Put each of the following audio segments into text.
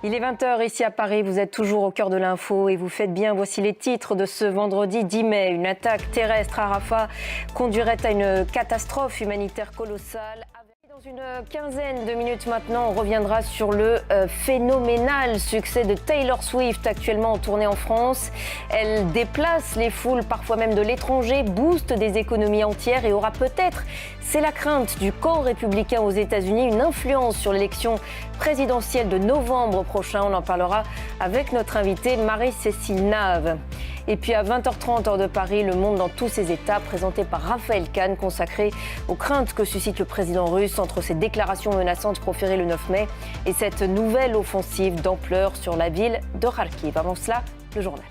Il est 20h ici à Paris, vous êtes toujours au cœur de l'info et vous faites bien. Voici les titres de ce vendredi 10 mai. Une attaque terrestre à Rafah conduirait à une catastrophe humanitaire colossale. Dans une quinzaine de minutes maintenant, on reviendra sur le phénoménal succès de Taylor Swift, actuellement en tournée en France. Elle déplace les foules, parfois même de l'étranger, booste des économies entières et aura peut-être, c'est la crainte du camp républicain aux États-Unis, une influence sur l'élection présidentielle de novembre prochain. On en parlera avec notre invitée Marie-Cécile Nave. Et puis à 20h30 heure de Paris, Le Monde dans tous ses états, présenté par Raphaël Kahn, consacré aux craintes que suscite le président russe entre ses déclarations menaçantes proférées le 9 mai et cette nouvelle offensive d'ampleur sur la ville de Kharkiv. Avant cela, le journal.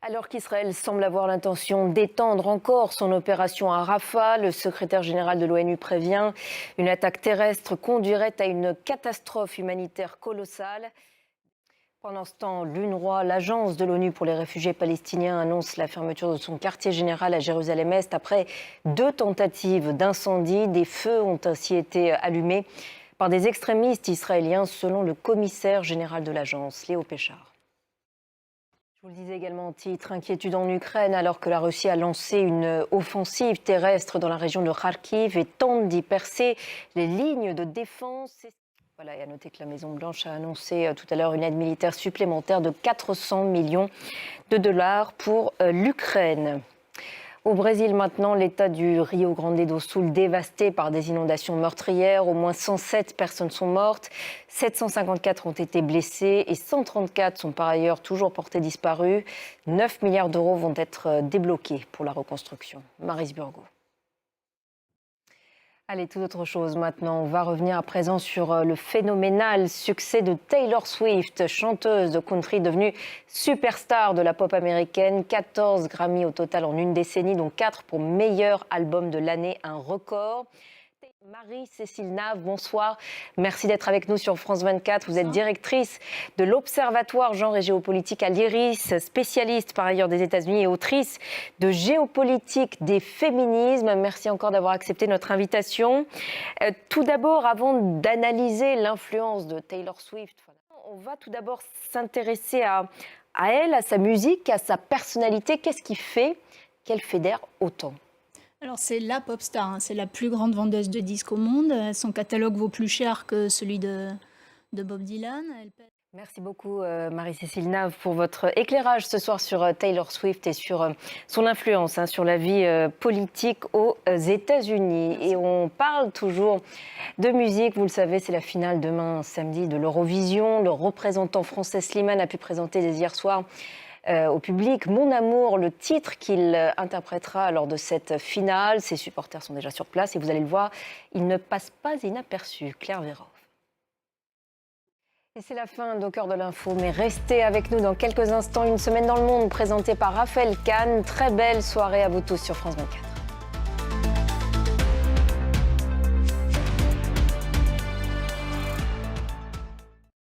Alors qu'Israël semble avoir l'intention d'étendre encore son opération à Rafah, le secrétaire général de l'ONU prévient une attaque terrestre conduirait à une catastrophe humanitaire colossale. Pendant ce temps, l'UNRWA, l'agence de l'ONU pour les réfugiés palestiniens, annonce la fermeture de son quartier général à Jérusalem-Est après 2 tentatives d'incendie. Des feux ont ainsi été allumés par des extrémistes israéliens, selon le commissaire général de l'agence, Léo Péchard. Je vous le disais également en titre, inquiétude en Ukraine alors que la Russie a lancé une offensive terrestre dans la région de Kharkiv et tente d'y percer les lignes de défense. Voilà, et à noter que la Maison-Blanche a annoncé tout à l'heure une aide militaire supplémentaire de 400 millions de dollars pour l'Ukraine. Au Brésil maintenant, l'état du Rio Grande do Sul dévasté par des inondations meurtrières. Au moins 107 personnes sont mortes, 754 ont été blessées et 134 sont par ailleurs toujours portées disparues. 9 milliards d'euros vont être débloqués pour la reconstruction. Maryse Burgot. Allez, toute autre chose maintenant. On va revenir à présent sur le phénoménal succès de Taylor Swift, chanteuse de country devenue superstar de la pop américaine. 14 Grammy au total en une décennie, dont 4 pour meilleur album de l'année, un record. Marie-Cécile Nave, bonsoir. Merci d'être avec nous sur France 24. Vous êtes directrice de l'Observatoire Genre et Géopolitique à l'IRIS, spécialiste par ailleurs des États-Unis et autrice de Géopolitique des féminismes. Merci encore d'avoir accepté notre invitation. Tout d'abord, avant d'analyser l'influence de Taylor Swift, on va tout d'abord s'intéresser à elle, à sa musique, à sa personnalité. Qu'est-ce qui fait qu'elle fédère autant ? Alors c'est la pop star, c'est la plus grande vendeuse de disques au monde. Son catalogue vaut plus cher que celui de Bob Dylan. Merci beaucoup Marie-Cécile Nave pour votre éclairage ce soir sur Taylor Swift et sur son influence sur la vie politique aux États-Unis. Et on parle toujours de musique, vous le savez, c'est la finale demain samedi de l'Eurovision. Le représentant français Slimane a pu présenter dès hier soir au public Mon amour, le titre qu'il interprétera lors de cette finale. Ses supporters sont déjà sur place et vous allez le voir, il ne passe pas inaperçu. Claire Véroff. Et c'est la fin d'Au cœur de l'info, mais restez avec nous dans quelques instants. Une semaine dans le monde présentée par Raphaël Kahn. Très belle soirée à vous tous sur France 24.